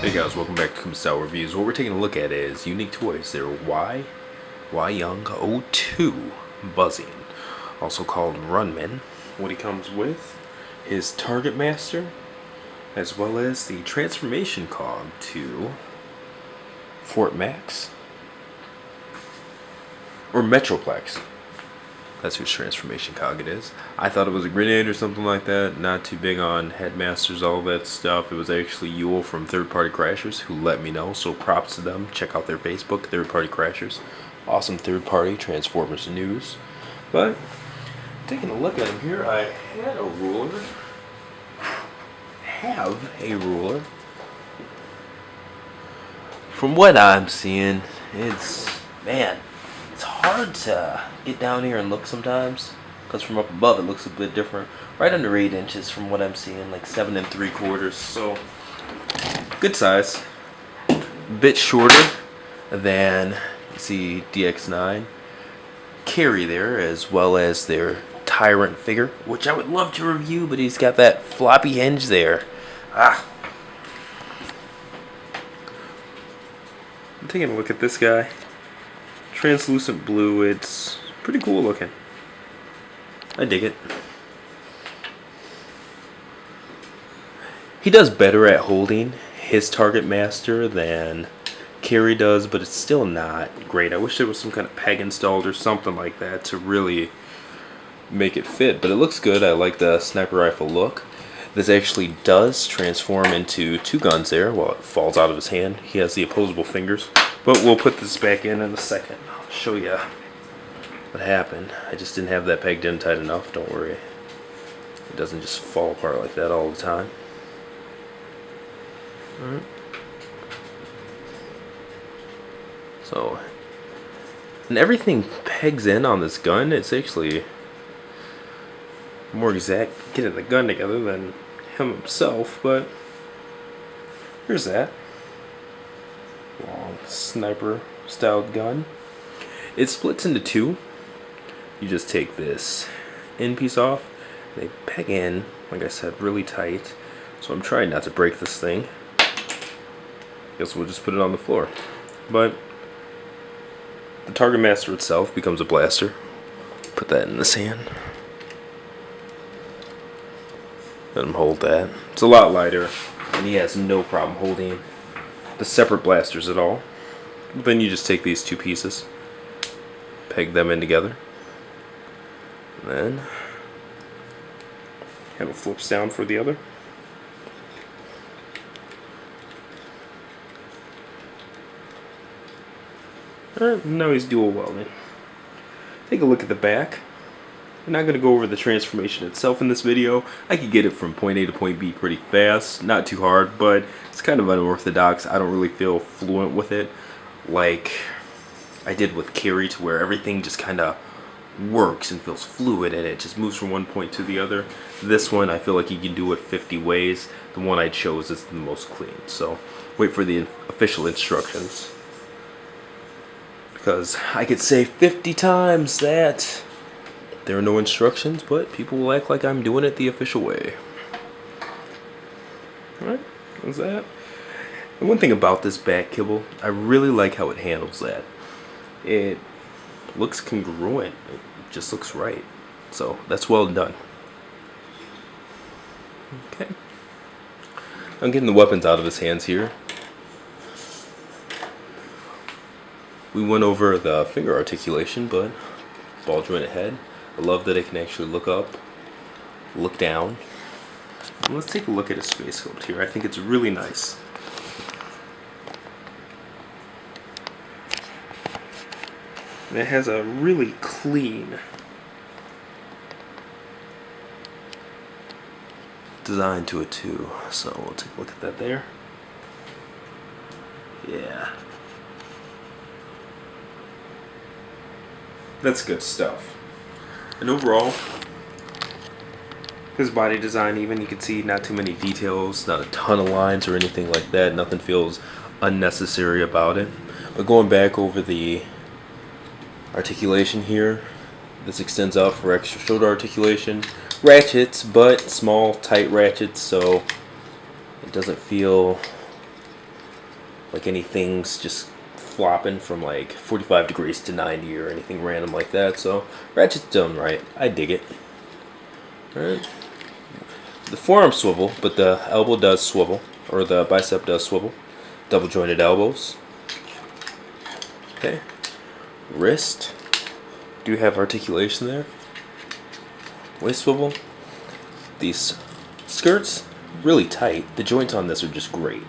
Hey guys, welcome back to Pictorial Reviews. What we're taking a look at is unique toys. They're Y-02 buzzing, also called Runman. What he comes with, his Target Master, as well as the transformation cog to Fort Max or Metroplex. That's whose transformation cog it is. I thought it was a grenade or something like that. Not too big on headmasters, all that stuff. It was actually Yule from Third Party Crashers who let me know, so props to them. Check out their Facebook, Third Party Crashers. Awesome third party Transformers news. But taking a look at them here, I have a ruler. From what I'm seeing, it's hard to get down here and look sometimes, because from up above it looks a bit different. Right under 8 inches from what I'm seeing, like 7 3/4. So good size. Bit shorter than you see DX9 carry there, as well as their Tyrant figure, which I would love to review, but he's got that floppy hinge there. I'm taking a look at this guy. Translucent blue, it's pretty cool looking. I dig it. He does better at holding his Target Master than Carrie does, but it's still not great. I wish there was some kind of peg installed or something like that to really make it fit, but it looks good. I like the sniper rifle look. This actually does transform into 2 guns there while it falls out of his hand. He has the opposable fingers, but we'll put this back in a second. I'll show you what happened. I just didn't have that pegged in tight enough. Don't worry. It doesn't just fall apart like that all the time. Alright. So, and everything pegs in on this gun. It's actually more exact getting the gun together than him himself, but here's that long sniper styled gun. It splits into 2. You just take this end piece off. They peg in, like I said, really tight, so I'm trying not to break this thing. Guess we'll just put it on the floor. But the Target Master itself becomes a blaster. Put that in this hand. Let him hold that. It's a lot lighter, and he has no problem holding the separate blasters at all. Then you just take these 2 pieces, peg them in together, and then handle flips down for the other. Alright, now he's dual welding. Take a look at the back. I'm not going to go over the transformation itself in this video. I could get it from point A to point B pretty fast, not too hard, but it's kind of unorthodox. I don't really feel fluent with it like I did with Carrie, to where everything just kind of works and feels fluid and it just moves from one point to the other. This one, I feel like you can do it 50 ways. The one I chose is the most clean, so wait for the official instructions, because I could say 50 times that there are no instructions, but people will act like I'm doing it the official way. Alright, that's that. And one thing about this back kibble, I really like how it handles that. It looks congruent. It just looks right. So, that's well done. Okay. I'm getting the weapons out of his hands here. We went over the finger articulation, but ball jointed head. I love that it can actually look up, look down. And let's take a look at his face sculpt here. I think it's really nice. And it has a really clean design to it too. So we'll take a look at that there. Yeah. That's good stuff. And overall, his body design, even, you can see not too many details, not a ton of lines or anything like that. Nothing feels unnecessary about it. But going back over the articulation here, this extends out for extra shoulder articulation. Ratchets, but small, tight ratchets, so it doesn't feel like anything's just flopping from like 45 degrees to 90 or anything random like that. So ratchet's done right. I dig it. Alright. The forearm swivel, but the elbow does swivel, or the bicep does swivel. Double jointed elbows. Okay. Wrist. Do have articulation there. Waist swivel. These skirts, really tight. The joints on this are just great.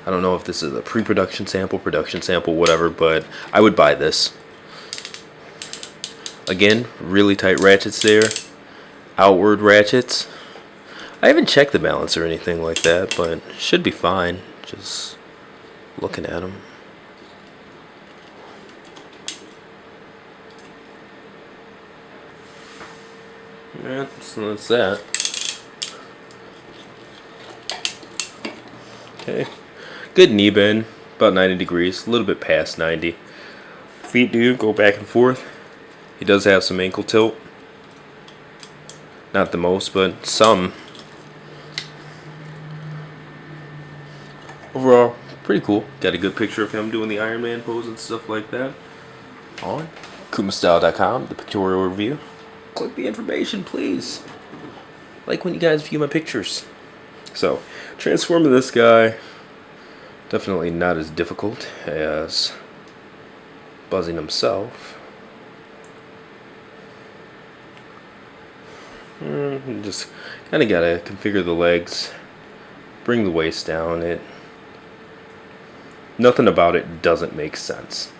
I don't know if this is a pre-production sample, production sample, whatever, but I would buy this. Again, really tight ratchets there. Outward ratchets. I haven't checked the balance or anything like that, but should be fine. Just looking at them. Yeah, so that's that. Okay. Good knee bend, about 90 degrees, a little bit past 90. Feet do go back and forth. He does have some ankle tilt. Not the most, but some. Overall, pretty cool. Got a good picture of him doing the Iron Man pose and stuff like that on kumastyle.com, the pictorial review. Click the information, please. Like when you guys view my pictures. So, transforming this guy, definitely not as difficult as buzzing himself. Just kind of gotta configure the legs, bring the waist down. Nothing about it doesn't make sense.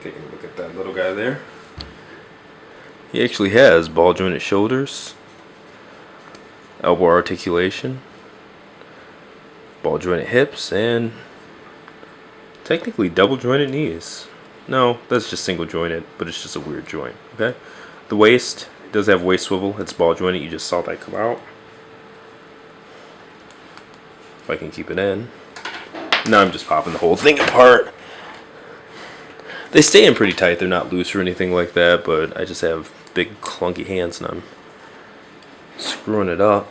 Taking a look at that little guy there. He actually has ball jointed shoulders, elbow articulation, ball jointed hips, and technically double jointed knees. No, that's just single jointed, but it's just a weird joint. Okay, the waist does have waist swivel. It's ball jointed. You just saw that come out. If I can keep it in. Now I'm just popping the whole thing apart. They stay in pretty tight. They're not loose or anything like that, but I just have big clunky hands and I'm screwing it up.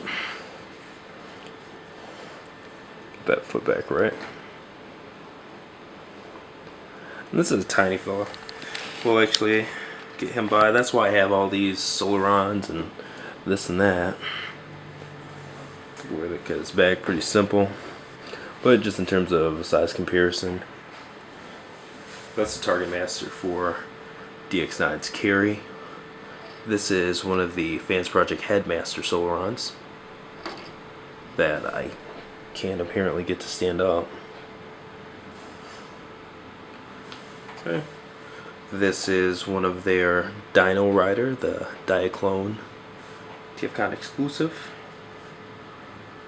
Get that foot back right. And this is a tiny fella. We'll actually get him by. That's why I have all these Solarons and this and that. Where they cut his back, pretty simple. But just in terms of a size comparison, that's the target master for DX9's carry. This is one of the Fans Project Headmaster Solarons that I can't apparently get to stand up. Okay. This is one of their Dino Rider, the Diaclone TFCon exclusive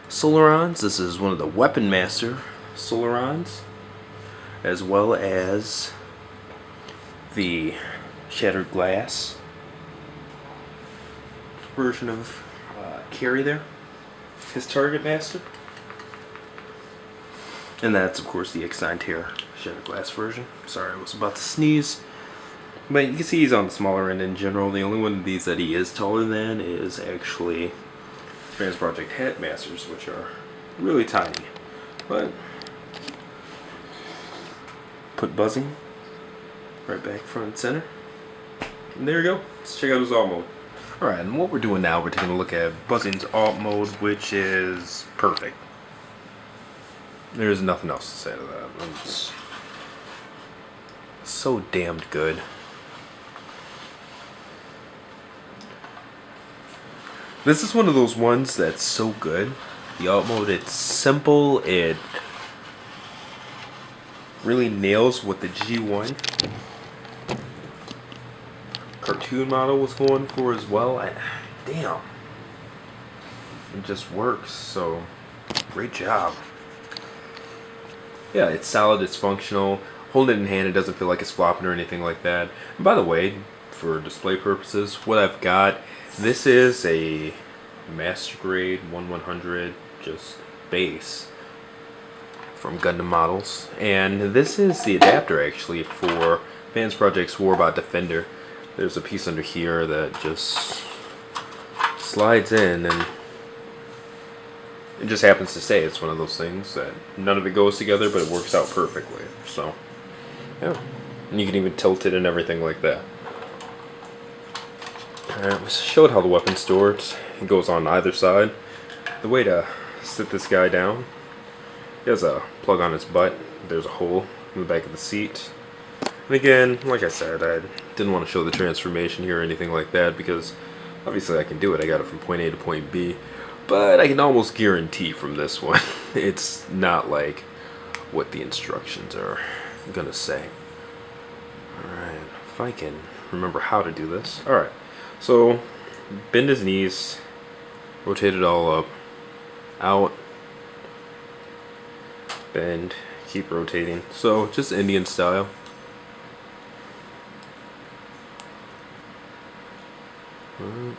Solarons. This is one of the Weapon Master Solarons, as well as the Shattered Glass version of Carry there, his Target Master. And that's, of course, the X9 Terror Shattered Glass version. Sorry, I was about to sneeze. But you can see he's on the smaller end in general. The only one of these that he is taller than is actually Fans Project Headmasters, which are really tiny. But put buzzing right back front and center. And there you go. Let's check out his alt mode. Alright, and what we're doing now, we're taking a look at buzzing's alt mode, which is perfect. There's nothing else to say to that. It's so damned good. This is one of those ones that's so good. The alt mode, it's simple. It really nails what the G1 cartoon model was going for as well. Damn. It just works. So, great job. Yeah, it's solid, it's functional. Hold it in hand, it doesn't feel like it's flopping or anything like that. And by the way, for display purposes, what I've got, this is a master grade 1/100 just base from Gundam Models. And this is the adapter actually for Fans Project's Warbot Defender. There's a piece under here that just slides in, and it just happens to say it's one of those things that none of it goes together, but it works out perfectly. So, yeah. And you can even tilt it and everything like that. Alright, we showed how the weapon's stored. It goes on either side. The way to sit this guy down, he has a plug on his butt. There's a hole in the back of the seat. And again, like I said, I didn't want to show the transformation here or anything like that because obviously I can do it. I got it from point A to point B. But I can almost guarantee from this one, it's not like what the instructions are going to say. Alright, if I can remember how to do this. Alright, so bend his knees, rotate it all up, out, bend, keep rotating. So just Indian style. Alright.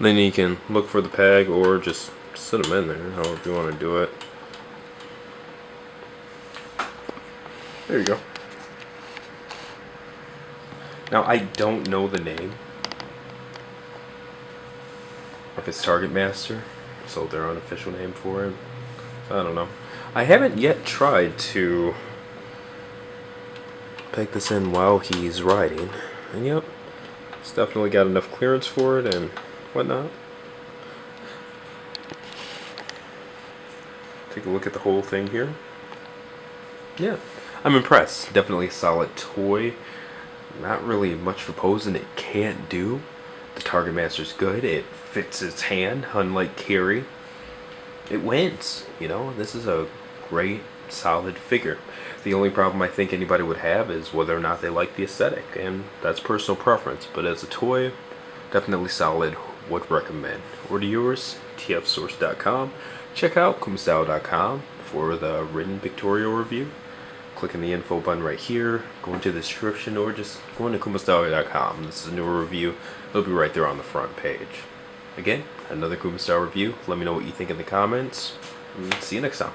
Then you can look for the peg or just sit them in there, however you want to do it. There you go. Now I don't know the name of his target master, so their unofficial name for him. I don't know. I haven't yet tried to peg this in while he's riding, and yep, it's definitely got enough clearance for it and whatnot. Take a look at the whole thing here. Yeah, I'm impressed. Definitely a solid toy. Not really much for posing it can't do. The Target Master's good. It fits its hand, unlike Carrie. It wins. You know, this is a great, solid figure. The only problem I think anybody would have is whether or not they like the aesthetic, and that's personal preference. But as a toy, definitely solid. Would recommend. Order yours, tfsource.com. Check out kumastyle.com for the written pictorial review. Clicking the info button right here, go into the description, or just go into kumastyle.com. This is a newer review. It'll be right there on the front page. Again, another Kumastyle review. Let me know what you think in the comments. And see you next time.